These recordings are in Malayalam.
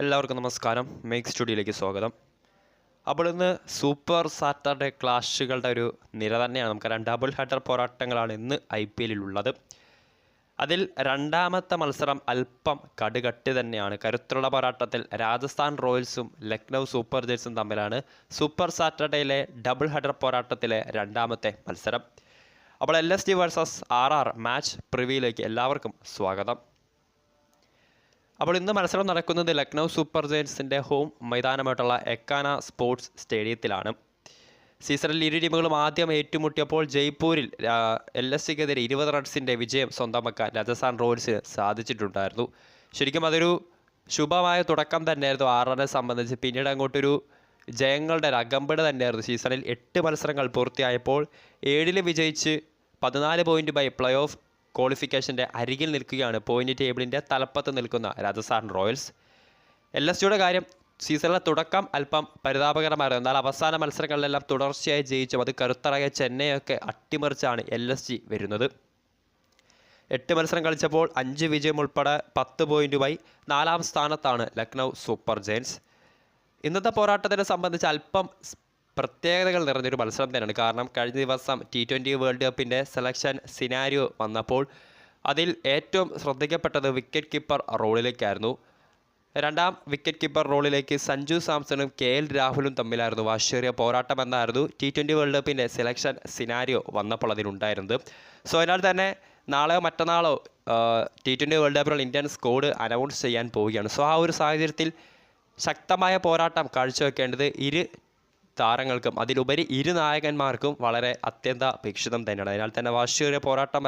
എല്ലാവർക്കും നമസ്കാരം. മേക്ക് സ്റ്റുഡിയോയിലേക്ക് സ്വാഗതം. അപ്പോൾ ഇന്ന് സൂപ്പർ സാറ്റർഡേ ക്ലാഷുകളുടെ ഒരു നിര തന്നെയാണ്. നമുക്കറിയാം, ഡബിൾ ഹെഡർ പോരാട്ടങ്ങളാണ് ഇന്ന് IPL ഉള്ളത്. അതിൽ രണ്ടാമത്തെ മത്സരം അല്പം കടുകട്ടി തന്നെയാണ്. കരുത്തുള്ള പോരാട്ടത്തിൽ രാജസ്ഥാൻ റോയൽസും ലക്നൗ സൂപ്പർ ജയൻസും തമ്മിലാണ് സൂപ്പർ സാറ്റർഡേയിലെ ഡബിൾ ഹെഡർ പോരാട്ടത്തിലെ രണ്ടാമത്തെ മത്സരം. അപ്പോൾ LSG വേഴ്സസ് RR മാച്ച് പ്രിവ്യൂയിലേക്ക് എല്ലാവർക്കും സ്വാഗതം. അപ്പോൾ ഇന്ന് മത്സരം നടക്കുന്നത് ലക്നൗ സൂപ്പർ ജയൻസിൻ്റെ ഹോം മൈതാനമായിട്ടുള്ള എക്കാന സ്പോർട്സ് സ്റ്റേഡിയത്തിലാണ്. സീസണിൽ ഇരു ടീമുകളും ആദ്യം ഏറ്റുമുട്ടിയപ്പോൾ ജയ്പൂരിൽ LSGക്കെതിരെ 20 റൺസിൻ്റെ വിജയം സ്വന്തമാക്കാൻ രാജസ്ഥാൻ റോയൽസിന് സാധിച്ചിട്ടുണ്ടായിരുന്നു. ശരിക്കും അതൊരു ശുഭമായ തുടക്കം തന്നെയായിരുന്നു RRനെ സംബന്ധിച്ച്. പിന്നീട് അങ്ങോട്ടൊരു ജയങ്ങളുടെ ഒരു അകമ്പടി തന്നെയായിരുന്നു. സീസണിൽ 8 മത്സരങ്ങൾ പൂർത്തിയായപ്പോൾ 7 വിജയിച്ച് 14 പോയിൻറ്റുമായി പ്ലേ ഓഫ് ക്വാളിഫിക്കേഷൻ്റെ അരികിൽ നിൽക്കുകയാണ് പോയിന്റ് ടേബിളിൻ്റെ തലപ്പത്ത് നിൽക്കുന്ന രാജസ്ഥാൻ റോയൽസ്. LSGയുടെ കാര്യം സീസണിലെ തുടക്കം അല്പം പരിതാപകരമായിരുന്നു. എന്നാൽ അവസാന മത്സരങ്ങളിലെല്ലാം തുടർച്ചയായി ജയിച്ചും അത് കരുത്തറായ ചെന്നൈയൊക്കെ അട്ടിമറിച്ചാണ് LSG വരുന്നത്. 8 മത്സരം കളിച്ചപ്പോൾ 5 വിജയം ഉൾപ്പെടെ 10 പോയിൻറ്റുമായി 4ാം സ്ഥാനത്താണ് ലക്നൗ സൂപ്പർ ജയൻസ്. ഇന്നത്തെ പോരാട്ടത്തിനെ സംബന്ധിച്ച് അല്പം പ്രത്യേകതകൾ നിറഞ്ഞൊരു മത്സരം തന്നെയാണ്. കാരണം കഴിഞ്ഞ ദിവസം T20 വേൾഡ് കപ്പിൻ്റെ സെലക്ഷൻ സിനാരിയോ വന്നപ്പോൾ അതിൽ ഏറ്റവും ശ്രദ്ധിക്കപ്പെട്ടത് വിക്കറ്റ് കീപ്പർ റോളിലേക്കായിരുന്നു. രണ്ടാം വിക്കറ്റ് കീപ്പർ റോളിലേക്ക് സഞ്ജു സാംസണും KL രാഹുലും തമ്മിലായിരുന്നു വാശിയേറിയ പോരാട്ടമെന്നായിരുന്നു T20 വേൾഡ് കപ്പിൻ്റെ സെലക്ഷൻ സിനാരിയോ വന്നപ്പോൾ അതിലുണ്ടായിരുന്നത്. സോ അതിനാൽ തന്നെ നാളെയോ മറ്റന്നാളോ T20 വേൾഡ് കപ്പിലുള്ള ഇന്ത്യൻ സ്ക്വാഡ് അനൗൺസ് ചെയ്യാൻ പോവുകയാണ്. സോ ആ ഒരു സാഹചര്യത്തിൽ ശക്തമായ പോരാട്ടം കാഴ്ചവെക്കേണ്ടത് ഇരു താരങ്ങൾക്കും അതിലുപരി ഇരു നായകന്മാർക്കും വളരെ അത്യന്താപേക്ഷിതം തന്നെയാണ്. അതിനാൽ തന്നെ വാശിയേറിയ പോരാട്ടം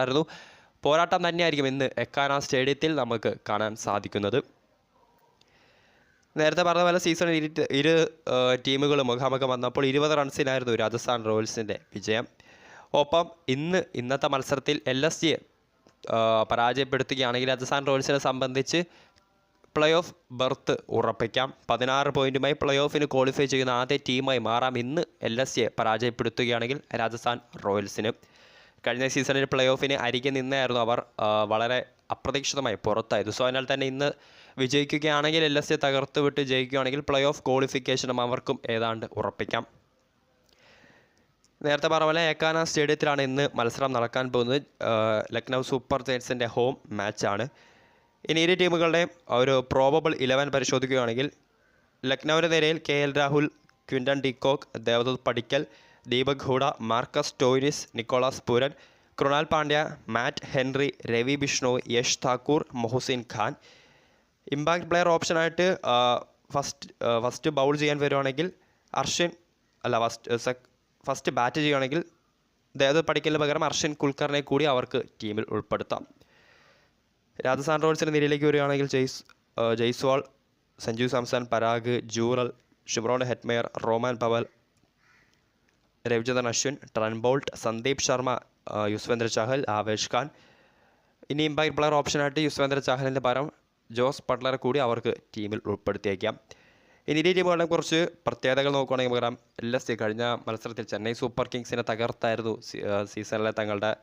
തന്നെയായിരിക്കും ഇന്ന് എക്കാന സ്റ്റേഡിയത്തിൽ നമുക്ക് കാണാൻ സാധിക്കുന്നത്. നേരത്തെ പറഞ്ഞ പോലെ സീസണിൽ ഇരു ടീമുകളും മുഖാമുഖം വന്നപ്പോൾ 20 റൺസിനായിരുന്നു രാജസ്ഥാൻ റോയൽസിൻ്റെ വിജയം. ഒപ്പം ഇന്നത്തെ മത്സരത്തിൽ LSGയെ പരാജയപ്പെടുത്തുകയാണെങ്കിൽ രാജസ്ഥാൻ റോയൽസിനെ സംബന്ധിച്ച് പ്ലേ ഓഫ് ബർത്ത് ഉറപ്പിക്കാം. 16 പോയിൻറ്റുമായി പ്ലേ ഓഫിന് ക്വാളിഫൈ ചെയ്യുന്ന ആദ്യ ടീമായി മാറാം ഇന്ന് LSGയെ പരാജയപ്പെടുത്തുകയാണെങ്കിൽ രാജസ്ഥാൻ റോയൽസിന്. കഴിഞ്ഞ സീസണിൽ പ്ലേ ഓഫിന് അരികെ നിന്നായിരുന്നു അവർ വളരെ അപ്രതീക്ഷിതമായി പുറത്തായത്. സോ അതിനാൽ തന്നെ ഇന്ന് വിജയിക്കുകയാണെങ്കിൽ LSG തകർത്ത് വിട്ട് ജയിക്കുകയാണെങ്കിൽ പ്ലേ ഓഫ് ക്വാളിഫിക്കേഷനും അവർക്കും ഏതാണ്ട് ഉറപ്പിക്കാം. നേരത്തെ പറഞ്ഞ പോലെ എക്കാന സ്റ്റേഡിയത്തിലാണ് ഇന്ന് മത്സരം നടക്കാൻ പോകുന്നത്. ലക്നൗ സൂപ്പർ ജയൻസിൻ്റെ ഹോം മാച്ചാണ്. ഇനി ഇരു ടീമുകളുടെയും ഒരു പ്രോബബിൾ 11 പരിശോധിക്കുകയാണെങ്കിൽ ലക്നൗവിൻ്റെ നിരയിൽ KL Rahul, Quinton de Kock, Devdutt Padikkal, Deepak Hooda, Marcus Stoinis, Nicholas Pooran, Krunal Pandya, Matt Henry, Ravi Bishnoi, Yash Thakur, Mohsin Khan. Impact player ഓപ്ഷനായിട്ട് ഫസ്റ്റ് ബൗൾ ചെയ്യാൻ വരുവാണെങ്കിൽ ഫസ്റ്റ് ബാറ്റ് ചെയ്യുകയാണെങ്കിൽ ദേവദത്ത് പടിക്കലിന് പകരം അർഷിൻ കുൽക്കറിനെ കൂടി അവർക്ക് ടീമിൽ ഉൾപ്പെടുത്താം. രാജസ്ഥാൻ റോയൽസിൻ്റെ നിരയിലേക്ക് വരികയാണെങ്കിൽ Jaiswal, Sanju Samson, Parag, Jurel, Shimron Hetmyer, Rovman Powell, Ravichandran Ashwin, Trent Boult, Sandeep Sharma, Yuzvendra Chahal, Avesh Khan. ഇനി ഇമ്പാക്റ്റ് പ്ലെയർ ഓപ്ഷനായിട്ട് യുസ്വേന്ദ്ര ചഹലിൻ്റെ പകരം ജോസ് ബട്ട്ലറെ കൂടി അവർക്ക് ടീമിൽ ഉൾപ്പെടുത്തിയേക്കാം. ഇനി ഇരു ടീമുകളെ കുറിച്ച് പ്രത്യേകതകൾ നോക്കുകയാണെങ്കിൽ പകരം LSG കഴിഞ്ഞ മത്സരത്തിൽ ചെന്നൈ സൂപ്പർ കിങ്സിനെ തകർത്തായിരുന്നു സീസണിലെ തങ്ങളുടെ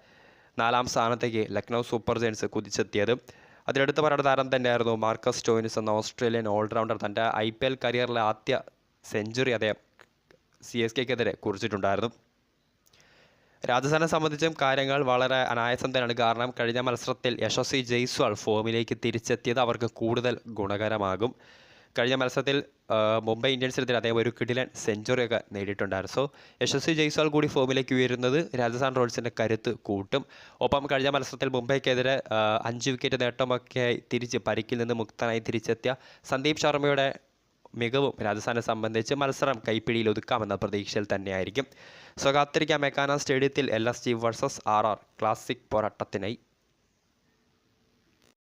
4ാം സ്ഥാനത്തേക്ക് ലക്നൗ സൂപ്പർ ജയൻസ് കുതിച്ചെത്തിയത്. അതിലെടുത്ത് പറയേണ്ട താരം തന്നെയായിരുന്നു മാർക്കസ് സ്റ്റോയിനിസ് എന്ന ഓസ്ട്രേലിയൻ ഓൾറൗണ്ടർ. തൻ്റെ IPL കരിയറിലെ ആദ്യ സെഞ്ചുറി അദ്ദേഹം CSKക്കെതിരെ കുറിച്ചിട്ടുണ്ടായിരുന്നു. രാജസ്ഥാനെ സംബന്ധിച്ചും കാര്യങ്ങൾ വളരെ അനായാസം തന്നെയാണ്. കാരണം കഴിഞ്ഞ മത്സരത്തിൽ യശസ്വി ജയ്സ്വാൾ ഫോമിലേക്ക് തിരിച്ചെത്തിയത് അവർക്ക് കൂടുതൽ ഗുണകരമാകും. കഴിഞ്ഞ മത്സരത്തിൽ മുംബൈ ഇന്ത്യൻസിനെതിരെ അദ്ദേഹം ഒരു കിടിലൻ സെഞ്ചുറിയൊക്കെ നേടിയിട്ടുണ്ടായിരുന്നു. സോ യശസ്വി ജയ്സ്വാൾ കൂടി ഫോമിലേക്ക് ഉയരുന്നത് രാജസ്ഥാൻ റോയൽസിൻ്റെ കരുത്ത് കൂട്ടും. ഒപ്പം കഴിഞ്ഞ മത്സരത്തിൽ മുംബൈക്കെതിരെ 5 വിക്കറ്റ് നേട്ടമൊക്കെ തിരിച്ച് പരിക്കിൽ നിന്ന് മുക്തനായി തിരിച്ചെത്തിയ സന്ദീപ് ശർമ്മയുടെ മികവും രാജസ്ഥാനെ സംബന്ധിച്ച് മത്സരം കൈപ്പിടിയിൽ ഒതുക്കാമെന്ന പ്രതീക്ഷയിൽ തന്നെയായിരിക്കും. സോ കാത്തിരിക്കാം എക്കാന സ്റ്റേഡിയത്തിൽ LSG വേഴ്സസ് RR ക്ലാസിക് പോരാട്ടത്തിനായി.